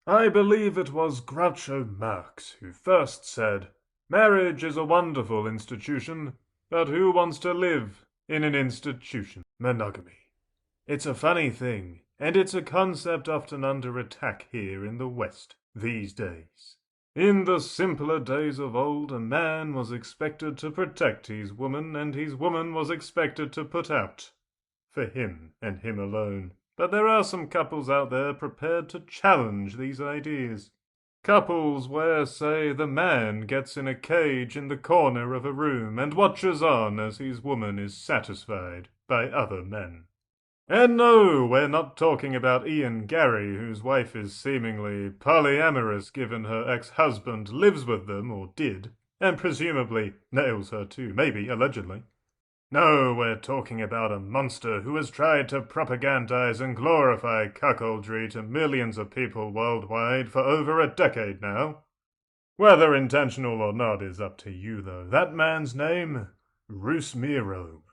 I believe it was Groucho Marx who first said, "Marriage is a wonderful institution, but who wants to live in an institution?" Monogamy. It's a funny thing, and it's a concept often under attack here in the West these days. In the simpler days of old, a man was expected to protect his woman, and his woman was expected to put out for him and him alone. But there are some couples out there prepared to challenge these ideas. Couples where, say, the man gets in a cage in the corner of a room and watches on as his woman is satisfied by other men. And no, we're not talking about Ian Gary, whose wife is seemingly polyamorous given her ex-husband lives with them, or did, and presumably nails her too, maybe, allegedly. No, we're talking about a monster who has tried to propagandize and glorify cuckoldry to millions of people worldwide for over a decade now. Whether intentional or not is up to you, though. That man's name? Rusmiro.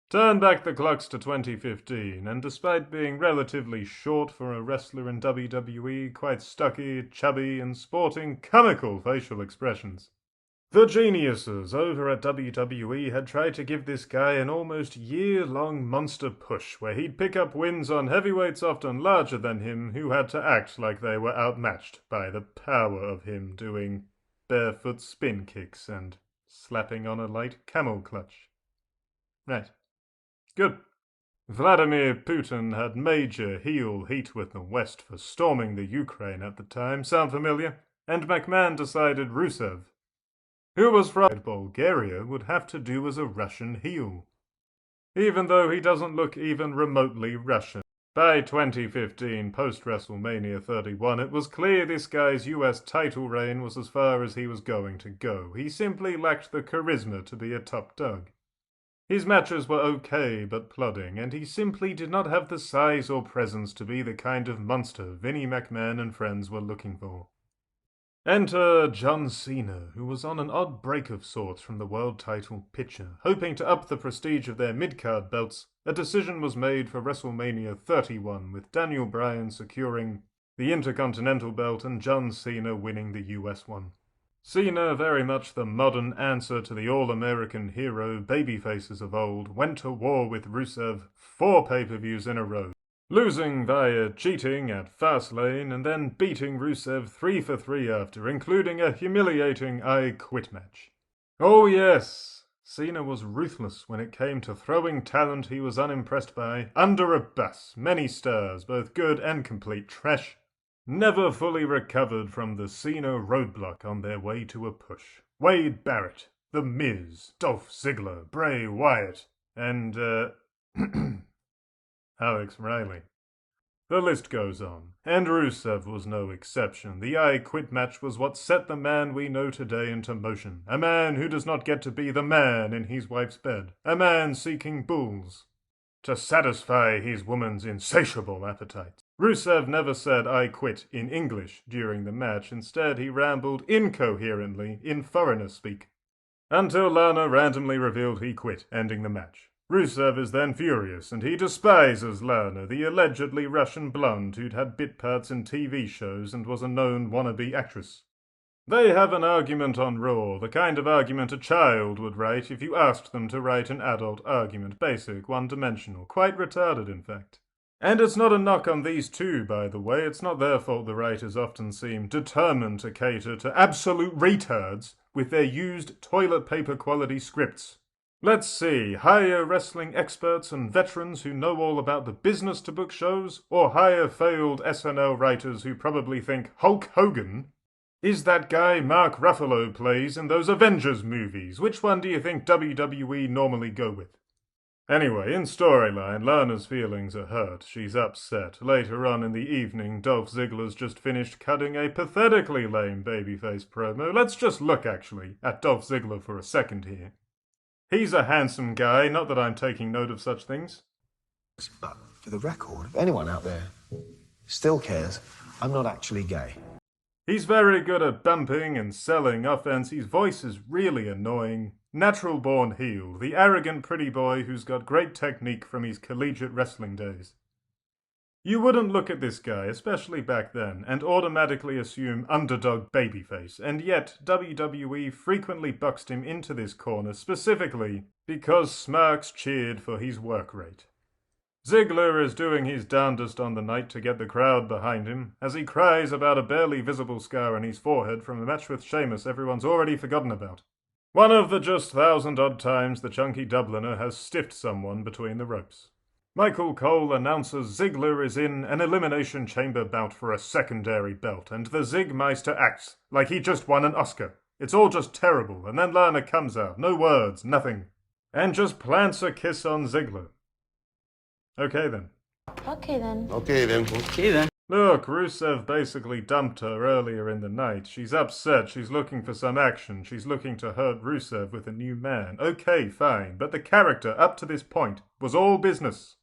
Turn back the clocks to 2015, and despite being relatively short for a wrestler in WWE, quite stocky, chubby, and sporting comical facial expressions, the geniuses over at WWE had tried to give this guy an almost year-long monster push where he'd pick up wins on heavyweights often larger than him who had to act like they were outmatched by the power of him doing barefoot spin kicks and slapping on a light camel clutch. Right. Good. Vladimir Putin had major heel heat with the West for storming the Ukraine at the time. Sound familiar? And McMahon decided Rusev, who was from Bulgaria, would have to do as a Russian heel, even though he doesn't look even remotely Russian. By 2015, post-WrestleMania 31, it was clear this guy's US title reign was as far as he was going to go. He simply lacked the charisma to be a top dog. His matches were okay but plodding, and he simply did not have the size or presence to be the kind of monster Vinnie McMahon and friends were looking for. Enter John Cena, who was on an odd break of sorts from the world title picture. Hoping to up the prestige of their mid-card belts, a decision was made for WrestleMania 31, with Daniel Bryan securing the Intercontinental belt and John Cena winning the US one. Cena, very much the modern answer to the all-American hero babyfaces of old, went to war with Rusev 4 pay-per-views in a row, losing via cheating at Fastlane and then beating Rusev 3 for 3 after, including a humiliating I Quit match. Oh yes, Cena was ruthless when it came to throwing talent he was unimpressed by under a bus. Many stars, both good and complete trash, never fully recovered from the Cena roadblock on their way to a push. Wade Barrett, The Miz, Dolph Ziggler, Bray Wyatt, and, Alex Riley. The list goes on, and Rusev was no exception. The I Quit match was what set the man we know today into motion. A man who does not get to be the man in his wife's bed. A man seeking bulls to satisfy his woman's insatiable appetites. Rusev never said "I quit" in English during the match. Instead, he rambled incoherently in foreigner speak, until Lana randomly revealed he quit, ending the match. Rusev is then furious, and he despises Lana, the allegedly Russian blonde who'd had bit parts in TV shows and was a known wannabe actress. They have an argument on Raw, the kind of argument a child would write if you asked them to write an adult argument. Basic, one-dimensional, quite retarded in fact. And it's not a knock on these two, by the way. It's not their fault the writers often seem determined to cater to absolute retards with their used toilet paper quality scripts. Let's see, hire wrestling experts and veterans who know all about the business to book shows, or hire failed SNL writers who probably think Hulk Hogan is that guy Mark Ruffalo plays in those Avengers movies. Which one do you think WWE normally go with? Anyway, in storyline, Lana's feelings are hurt. She's upset. Later on in the evening, Dolph Ziggler's just finished cutting a pathetically lame babyface promo. Let's just look, actually, at Dolph Ziggler for a second here. He's a handsome guy, not that I'm taking note of such things. But for the record, if anyone out there still cares, I'm not actually gay. He's very good at bumping and selling offense. His voice is really annoying. Natural-born heel, the arrogant pretty boy who's got great technique from his collegiate wrestling days. You wouldn't look at this guy, especially back then, and automatically assume underdog babyface, and yet WWE frequently boxed him into this corner specifically because Smarks cheered for his work rate. Ziggler is doing his darndest on the night to get the crowd behind him, as he cries about a barely visible scar on his forehead from the match with Sheamus everyone's already forgotten about. One of the just 1,000-odd times the chunky Dubliner has stiffed someone between the ropes. Michael Cole announces Ziggler is in an Elimination Chamber bout for a secondary belt, and the Zigmeister acts like he just won an Oscar. It's all just terrible, and then Lana comes out, no words, nothing, and just plants a kiss on Ziggler. Okay then. Okay then. Okay then. Look, Rusev basically dumped her earlier in the night. She's upset, she's looking for some action, she's looking to hurt Rusev with a new man. Okay, fine, but the character up to this point was all business.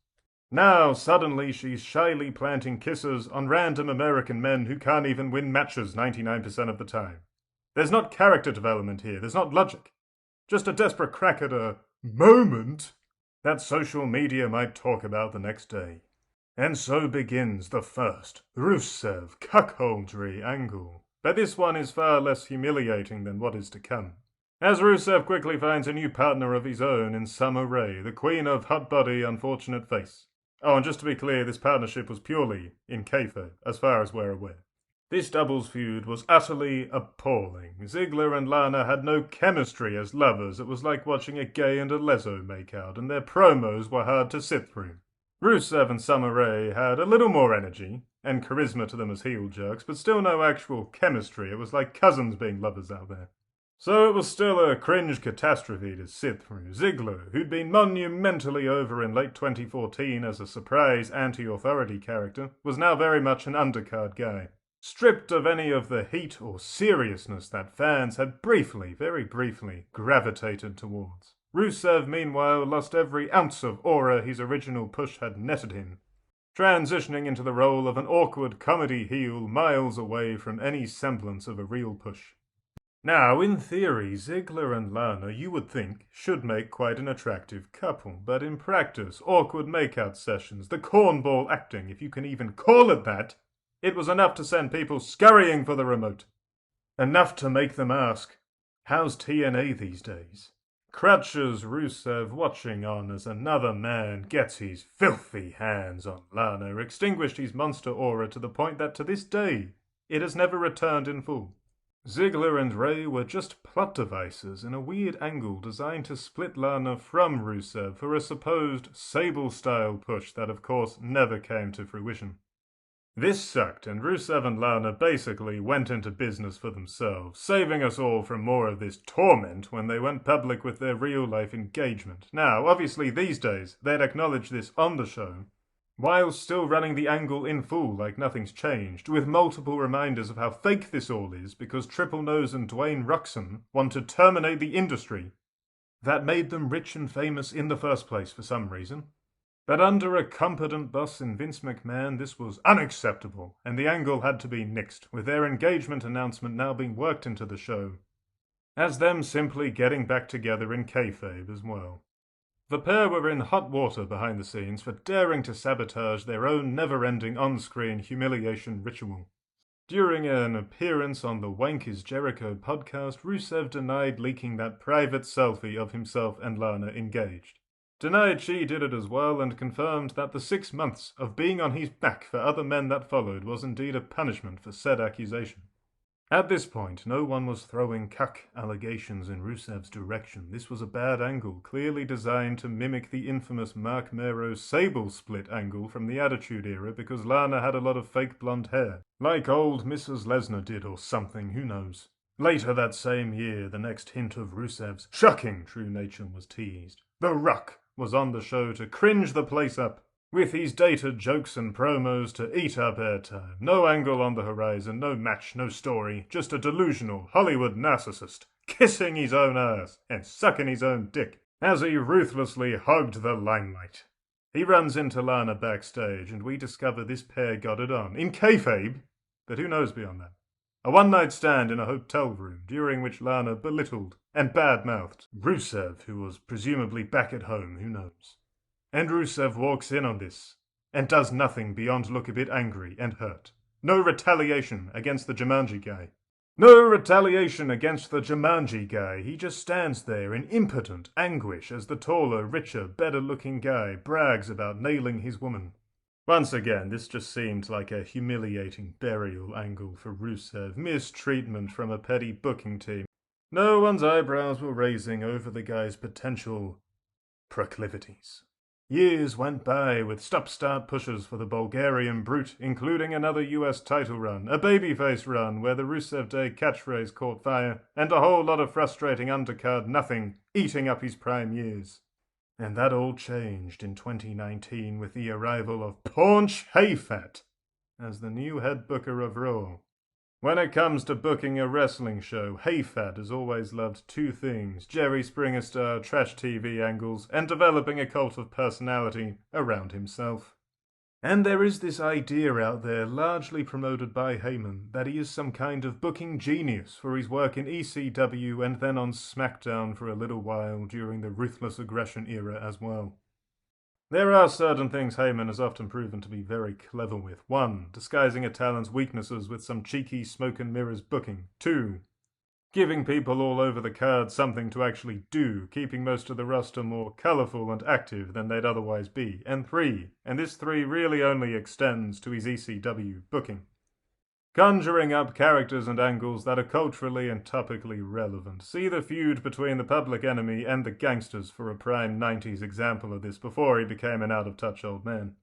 Now, suddenly, she's shyly planting kisses on random American men who can't even win matches 99% of the time. There's not character development here, there's not logic. Just a desperate crack at a moment that social media might talk about the next day. And so begins the first Rusev cuckoldry angle. But this one is far less humiliating than what is to come, as Rusev quickly finds a new partner of his own in Summer Rae, the queen of hot body, unfortunate face. Oh, and just to be clear, this partnership was purely in kayfabe, as far as we're aware. This doubles feud was utterly appalling. Ziggler and Lana had no chemistry as lovers. It was like watching a gay and a leso make out, and their promos were hard to sit through. Rusev and Summer Rae had a little more energy, and charisma to them as heel jerks, but still no actual chemistry. It was like cousins being lovers out there. So it was still a cringe catastrophe to sit through. Ziggler, who'd been monumentally over in late 2014 as a surprise anti-authority character, was now very much an undercard guy, stripped of any of the heat or seriousness that fans had briefly, very briefly, gravitated towards. Rusev, meanwhile, lost every ounce of aura his original push had netted him, transitioning into the role of an awkward comedy heel miles away from any semblance of a real push. Now, in theory, Ziggler and Lana, you would think, should make quite an attractive couple, but in practice, awkward makeout sessions, the cornball acting, if you can even call it that, it was enough to send people scurrying for the remote. Enough to make them ask, how's TNA these days? Crouches Rusev watching on as another man gets his filthy hands on Lana, extinguished his monster aura to the point that to this day, it has never returned in full. Ziggler and Rae were just plot devices in a weird angle designed to split Lana from Rusev for a supposed Sable-style push that of course never came to fruition. This sucked, and Rusev and Lana basically went into business for themselves, saving us all from more of this torment when they went public with their real-life engagement. Now, obviously these days, they'd acknowledge this on the show, while still running the angle in full like nothing's changed, with multiple reminders of how fake this all is because Triple Nose and Dwayne Johnson want to terminate the industry that made them rich and famous in the first place for some reason. But under a competent boss in Vince McMahon, this was unacceptable, and the angle had to be nixed, with their engagement announcement now being worked into the show, as them simply getting back together in kayfabe as well. The pair were in hot water behind the scenes for daring to sabotage their own never-ending on-screen humiliation ritual. During an appearance on the Wank is Jericho podcast, Rusev denied leaking that private selfie of himself and Lana engaged. Denied she did it as well, and confirmed that the 6 months of being on his back for other men that followed was indeed a punishment for said accusation. At this point, no one was throwing cuck allegations in Rusev's direction. This was a bad angle, clearly designed to mimic the infamous Mark Mero's Sable split angle from the Attitude Era because Lana had a lot of fake blonde hair, like old Mrs. Lesnar did or something, who knows. Later that same year, the next hint of Rusev's shocking true nature was teased. The Rock was on the show to cringe the place up, with his dated jokes and promos to eat up airtime. No angle on the horizon, no match, no story, just a delusional Hollywood narcissist kissing his own ass and sucking his own dick as he ruthlessly hogged the limelight. He runs into Lana backstage, and we discover this pair got it on, in kayfabe, but who knows beyond that. A one-night stand in a hotel room, during which Lana belittled and bad-mouthed Rusev, who was presumably back at home, who knows. And Rusev walks in on this, and does nothing beyond look a bit angry and hurt. No retaliation against the Jumanji guy. No retaliation against the Jumanji guy. He just stands there in impotent anguish as the taller, richer, better-looking guy brags about nailing his woman. Once again, this just seemed like a humiliating burial angle for Rusev, mistreatment from a petty booking team. No one's eyebrows were raising over the guy's potential proclivities. Years went by with stop-start pushes for the Bulgarian brute, including another US title run, a babyface run where the Rusev Day catchphrase caught fire, and a whole lot of frustrating undercard nothing, eating up his prime years. And that all changed in 2019 with the arrival of Paunch Hayfat as the new head booker of Raw. When it comes to booking a wrestling show, Hayfat has always loved two things: Jerry Springer-style trash TV angles and developing a cult of personality around himself. And there is this idea out there, largely promoted by Heyman, that he is some kind of booking genius for his work in ECW and then on SmackDown for a little while during the Ruthless Aggression era as well. There are certain things Heyman has often proven to be very clever with. 1. Disguising a talent's weaknesses with some cheeky smoke and mirrors booking. 2. Giving people all over the card something to actually do, keeping most of the roster more colourful and active than they'd otherwise be. And 3, and this 3 really only extends to his ECW booking, conjuring up characters and angles that are culturally and topically relevant. See the feud between the Public Enemy and the Gangsters for a prime 90s example of this before he became an out-of-touch old man.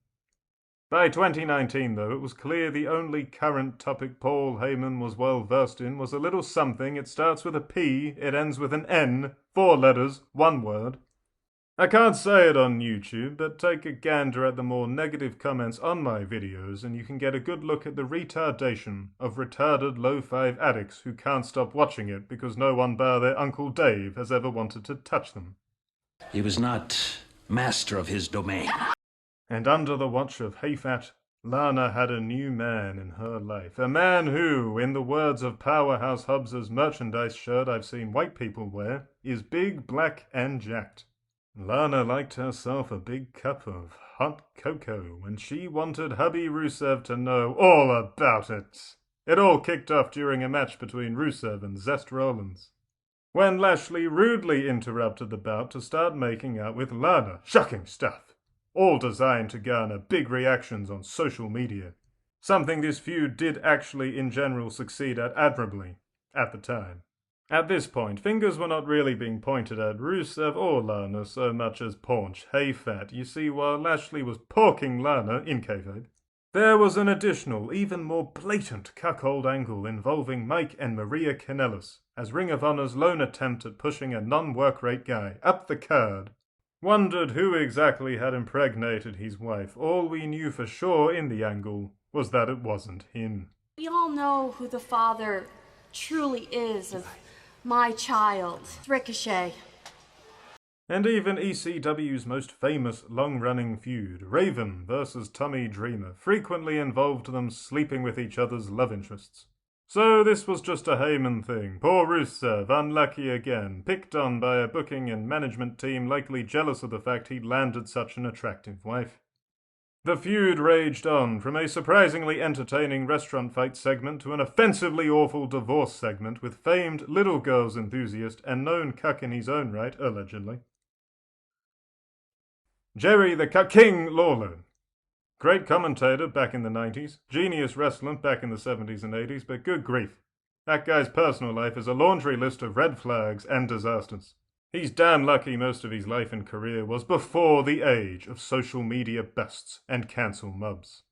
By 2019, though, it was clear the only current topic Paul Heyman was well versed in was a little something. It starts with a P, it ends with an N, 4 letters, 1 word. I can't say it on YouTube, but take a gander at the more negative comments on my videos and you can get a good look at the retardation of retarded low-5 addicts who can't stop watching it because no one bar their Uncle Dave has ever wanted to touch them. He was not master of his domain. And under the watch of Hayfat, Lana had a new man in her life. A man who, in the words of Powerhouse Hobbs's merchandise shirt I've seen white people wear, is big, black, and jacked. Lana liked herself a big cup of hot cocoa, and she wanted hubby Rusev to know all about it. It all kicked off during a match between Rusev and Zest Rollins, when Lashley rudely interrupted the bout to start making out with Lana. Shocking stuff. All designed to garner big reactions on social media. Something this feud did actually in general succeed at admirably at the time. At this point, fingers were not really being pointed at Rusev or Lana so much as Paunch Hayfat. You see, while Lashley was porking Lana, in kayfabe, there was an additional, even more blatant cuckold angle involving Mike and Maria Kanellis, as Ring of Honor's lone attempt at pushing a non-work rate guy up the card wondered who exactly had impregnated his wife. All we knew for sure in the angle was that it wasn't him. We all know who the father truly is of my child, Ricochet. And even ECW's most famous long-running feud, Raven versus Tommy Dreamer, frequently involved them sleeping with each other's love interests. So this was just a Heyman thing. Poor Rusev, unlucky again, picked on by a booking and management team likely jealous of the fact he'd landed such an attractive wife. The feud raged on, from a surprisingly entertaining restaurant fight segment to an offensively awful divorce segment with famed little girls enthusiast and known cuck in his own right, allegedly, Jerry the Cuck King Lawler. Great commentator back in the 90s, genius wrestler back in the 70s and 80s, but good grief, that guy's personal life is a laundry list of red flags and disasters. He's damn lucky most of his life and career was before the age of social media busts and cancel mobs.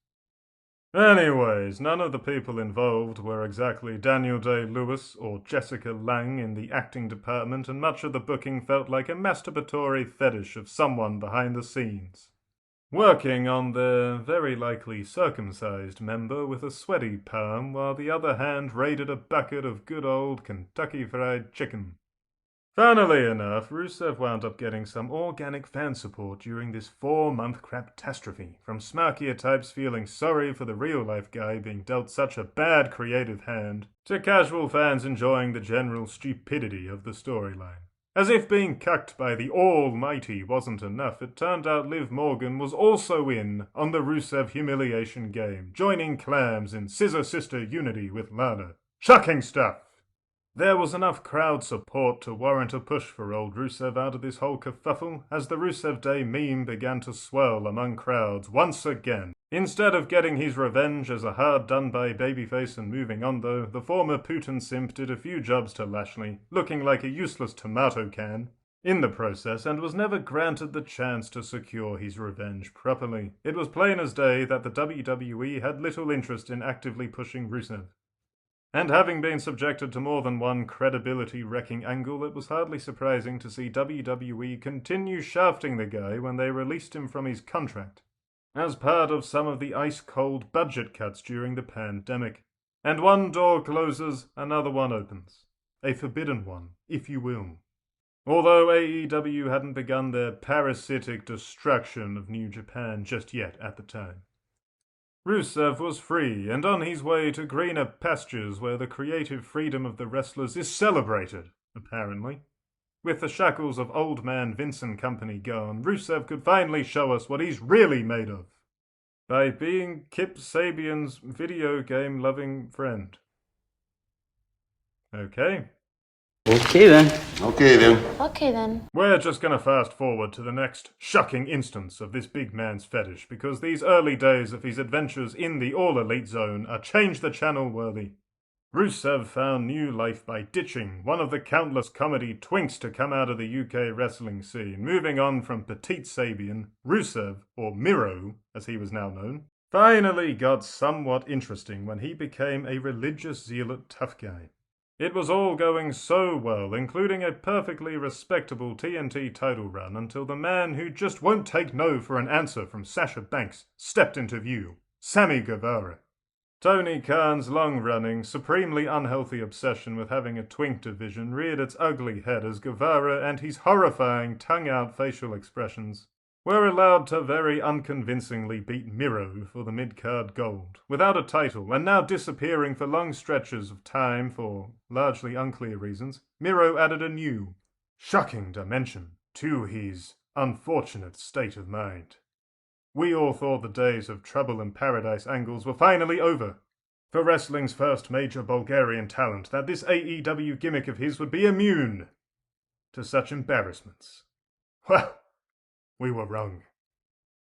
Anyways, none of the people involved were exactly Daniel Day-Lewis or Jessica Lange in the acting department, and much of the booking felt like a masturbatory fetish of someone behind the scenes, working on their very likely circumcised member with a sweaty palm, while the other hand raided a bucket of good old Kentucky Fried Chicken. Funnily enough, Rusev wound up getting some organic fan support during this 4-month craptastrophe, from smarkier types feeling sorry for the real-life guy being dealt such a bad creative hand, to casual fans enjoying the general stupidity of the storyline. As if being cucked by the Almighty wasn't enough, it turned out Liv Morgan was also in on the Rusev humiliation game, joining clams in Scissor Sister unity with Lana. Shocking stuff! There was enough crowd support to warrant a push for old Rusev out of this whole kerfuffle, as the Rusev Day meme began to swirl among crowds once again. Instead of getting his revenge as a hard-done-by babyface and moving on though, the former Putin simp did a few jobs to Lashley, looking like a useless tomato can in the process, and was never granted the chance to secure his revenge properly. It was plain as day that the WWE had little interest in actively pushing Rusev. And having been subjected to more than one credibility-wrecking angle, it was hardly surprising to see WWE continue shafting the guy when they released him from his contract, as part of some of the ice-cold budget cuts during the pandemic. And one door closes, another one opens. A forbidden one, if you will. Although AEW hadn't begun their parasitic destruction of New Japan just yet at the time. Rusev was free and on his way to greener pastures where the creative freedom of the wrestlers is celebrated, apparently. With the shackles of old man Vince and company gone, Rusev could finally show us what he's really made of. By being Kip Sabian's video game loving friend. Okay. Okay then. Okay then. We're just gonna fast forward to the next shocking instance of this big man's fetish, because these early days of his adventures in the all-elite zone are change-the-channel worthy. Rusev found new life by ditching one of the countless comedy twinks to come out of the UK wrestling scene, moving on from Petite Sabian, Rusev, or Miro, as he was now known, finally got somewhat interesting when he became a religious zealot tough guy. It was all going so well, including a perfectly respectable TNT title run, until the man who just won't take no for an answer from Sasha Banks stepped into view. Sammy Guevara. Tony Khan's long-running, supremely unhealthy obsession with having a twink division reared its ugly head as Guevara and his horrifying tongue-out facial expressions were allowed to very unconvincingly beat Miro for the mid-card gold, without a title, and now disappearing for long stretches of time for largely unclear reasons. Miro added a new, shocking dimension to his unfortunate state of mind. We all thought the days of Trouble in Paradise angles were finally over. For wrestling's first major Bulgarian talent, that this AEW gimmick of his would be immune to such embarrassments. Well, we were wrong.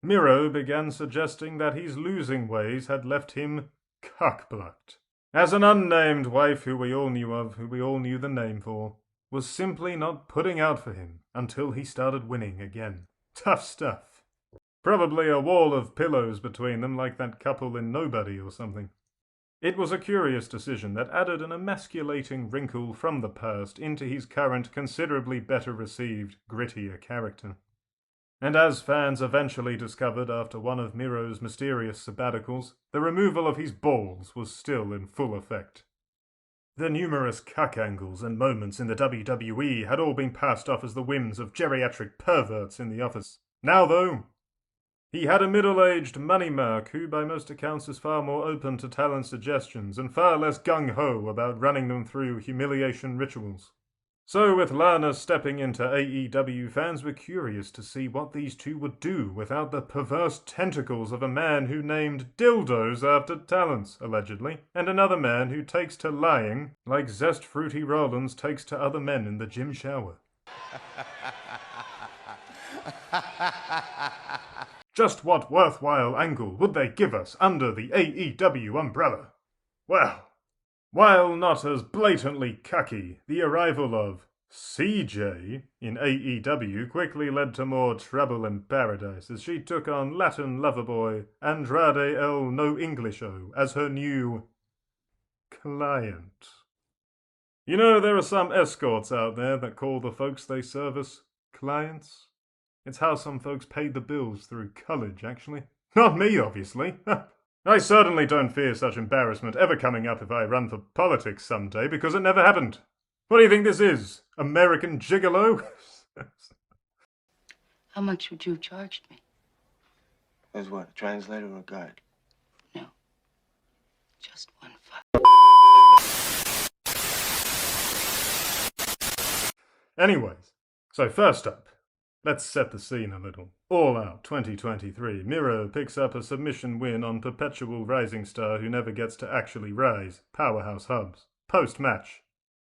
Miro began suggesting that his losing ways had left him cock-blocked, as an unnamed wife who we all knew of, who we all knew the name for, was simply not putting out for him until he started winning again. Tough stuff. Probably a wall of pillows between them like that couple in Nobody or something. It was a curious decision that added an emasculating wrinkle from the past into his current, considerably better received, grittier character. And as fans eventually discovered after one of Miro's mysterious sabbaticals, the removal of his balls was still in full effect. The numerous cuck angles and moments in the WWE had all been passed off as the whims of geriatric perverts in the office. Now, though, he had a middle-aged money mark who, by most accounts, is far more open to talent suggestions and far less gung-ho about running them through humiliation rituals. So with Lana stepping into AEW, fans were curious to see what these two would do without the perverse tentacles of a man who named dildos after talents, allegedly, and another man who takes to lying like Zest Fruity Rollins takes to other men in the gym shower. Just what worthwhile angle would they give us under the AEW umbrella? Well, while not as blatantly cucky, the arrival of CJ in AEW quickly led to more trouble in paradise as she took on Latin loverboy Andrade El No Englisho as her new client. You know, there are some escorts out there that call the folks they service clients. It's how some folks paid the bills through college, actually. Not me, obviously. I certainly don't fear such embarrassment ever coming up if I run for politics someday, because it never happened. What do you think this is? American Gigolo? How much would you have charged me? As what, a translator or a guide? No. Just one fuck. Anyways, so first up, let's set the scene a little. All Out 2023, Miro picks up a submission win on perpetual rising star who never gets to actually rise, Powerhouse Hubs. Post-match,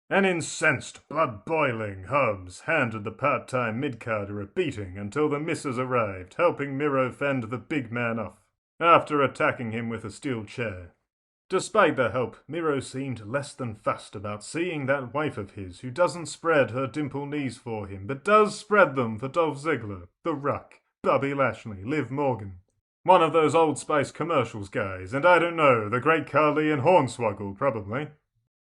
an incensed, blood-boiling Hubs handed the part-time mid-carder a beating until the missus arrived, helping Miro fend the big man off, after attacking him with a steel chair. Despite the help, Miro seemed less than fussed about seeing that wife of his who doesn't spread her dimple knees for him, but does spread them for Dolph Ziggler, The Rock, Bobby Lashley, Liv Morgan. One of those Old Spice commercials guys, and I don't know, the Great Khali and Hornswoggle, probably.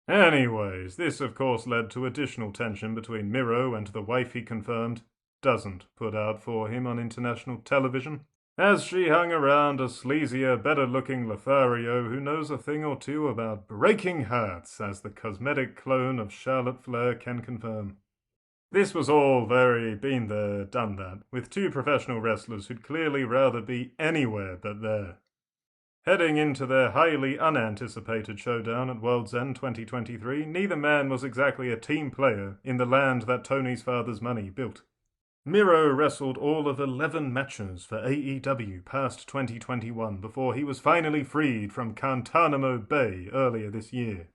Anyways, this of course led to additional tension between Miro and the wife he confirmed doesn't put out for him on international television, as she hung around a sleazier, better-looking Lothario who knows a thing or two about breaking hearts, as the cosmetic clone of Charlotte Flair can confirm. This was all very been there, done that, with two professional wrestlers who'd clearly rather be anywhere but there. Heading into their highly unanticipated showdown at World's End 2023, neither man was exactly a team player in the land that Tony's father's money built. Miro wrestled all of 11 matches for AEW past 2021 before he was finally freed from Guantanamo Bay earlier this year.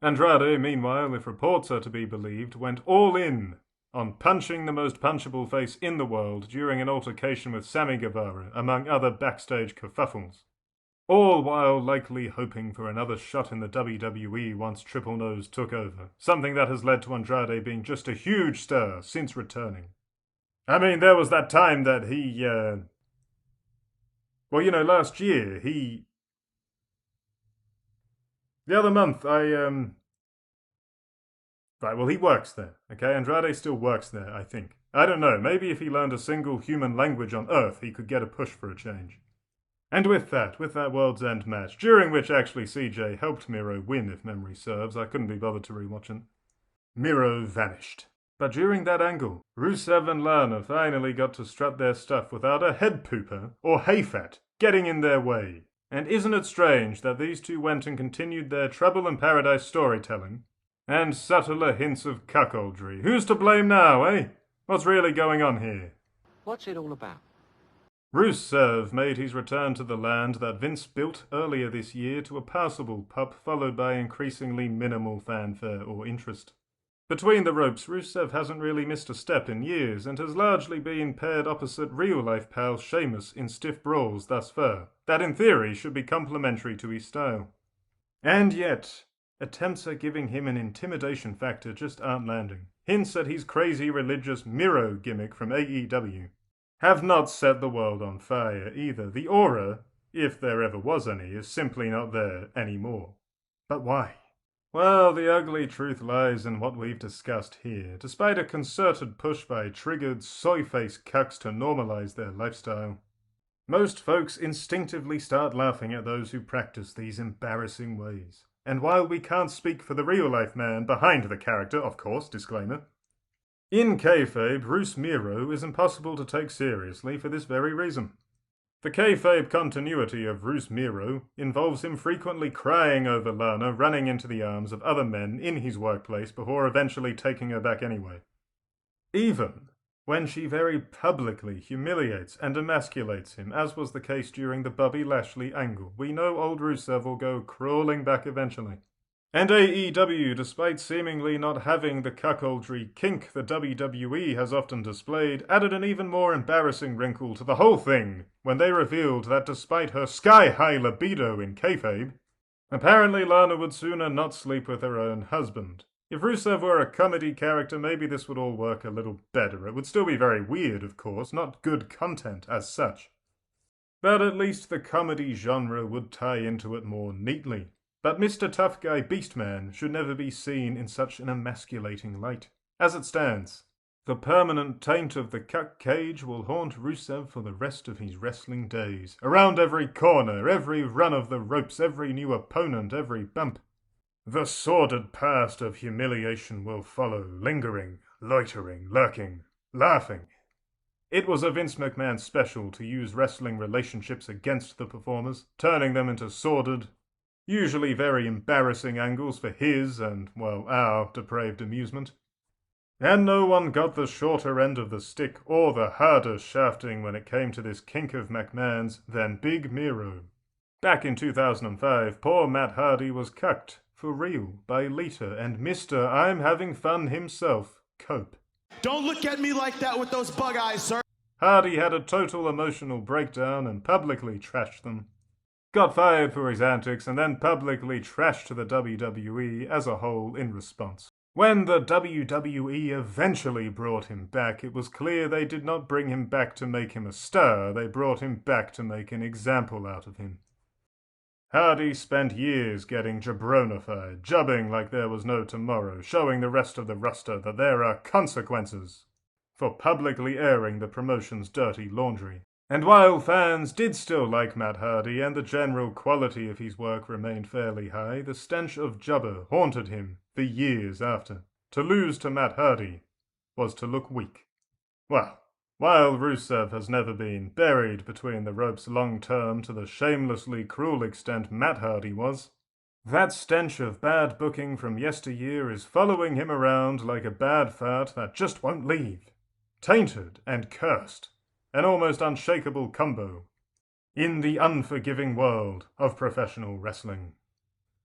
Andrade, meanwhile, if reports are to be believed, went all in on punching the most punchable face in the world during an altercation with Sammy Guevara, among other backstage kerfuffles. All while likely hoping for another shot in the WWE once Triple Nose took over, something that has led to Andrade being just a huge star since returning. I mean, there was that time that he, last year, the other month, he works there, okay? Andrade still works there, I think. I don't know, maybe if he learned a single human language on Earth, he could get a push for a change. And with that World's End match, during which actually CJ helped Miro win, if memory serves, I couldn't be bothered to rewatch it, Miro vanished. But during that angle, Rusev and Lana finally got to strut their stuff without a head pooper or hay fat getting in their way. And isn't it strange that these two went and continued their Trouble in Paradise storytelling and subtler hints of cuckoldry? Who's to blame now, eh? What's really going on here? What's it all about? Rusev made his return to the land that Vince built earlier this year to a passable pup followed by increasingly minimal fanfare or interest. Between the ropes, Rusev hasn't really missed a step in years and has largely been paired opposite real-life pal Sheamus in stiff brawls thus far, that in theory should be complementary to his style. And yet, attempts at giving him an intimidation factor just aren't landing. Hints at his crazy religious Miro gimmick from AEW have not set the world on fire either. The aura, if there ever was any, is simply not there anymore. But why? Well, the ugly truth lies in what we've discussed here. Despite a concerted push by triggered, soy-faced cucks to normalize their lifestyle, most folks instinctively start laughing at those who practice these embarrassing ways. And while we can't speak for the real-life man behind the character, of course, disclaimer, in kayfabe, Bruce Miro is impossible to take seriously for this very reason. The kayfabe continuity of Bruce Miro involves him frequently crying over Lana running into the arms of other men in his workplace before eventually taking her back anyway. Even when she very publicly humiliates and emasculates him, as was the case during the Bobby Lashley angle, we know old Rusev will go crawling back eventually. And AEW, despite seemingly not having the cuckoldry kink the WWE has often displayed, added an even more embarrassing wrinkle to the whole thing when they revealed that despite her sky-high libido in kayfabe, apparently Lana would sooner not sleep with her own husband. If Rusev were a comedy character, maybe this would all work a little better. It would still be very weird, of course, not good content as such. But at least the comedy genre would tie into it more neatly. But Mr. Tough Guy Beastman should never be seen in such an emasculating light. As it stands, the permanent taint of the cuck cage will haunt Rusev for the rest of his wrestling days. Around every corner, every run of the ropes, every new opponent, every bump. The sordid past of humiliation will follow, lingering, loitering, lurking, laughing. It was a Vince McMahon special to use wrestling relationships against the performers, turning them into sordid, usually very embarrassing angles for his and, well, our depraved amusement. And no one got the shorter end of the stick or the harder shafting when it came to this kink of McMahon's than Big Miro. Back in 2005, poor Matt Hardy was cucked, for real, by Lita and Mr. I'm Having Fun himself, Cope. Don't look at me like that with those bug eyes, sir. Hardy had a total emotional breakdown and publicly trashed them. Got fired for his antics and then publicly trashed the WWE as a whole in response. When the WWE eventually brought him back, it was clear they did not bring him back to make him a star, they brought him back to make an example out of him. Hardy spent years getting jabronified, jubbing like there was no tomorrow, showing the rest of the roster that there are consequences for publicly airing the promotion's dirty laundry. And while fans did still like Matt Hardy and the general quality of his work remained fairly high, the stench of jubber haunted him for years after. To lose to Matt Hardy was to look weak. Well, while Rusev has never been buried between the ropes long term to the shamelessly cruel extent Matt Hardy was, that stench of bad booking from yesteryear is following him around like a bad fart that just won't leave. Tainted and cursed. An almost unshakable combo in the unforgiving world of professional wrestling.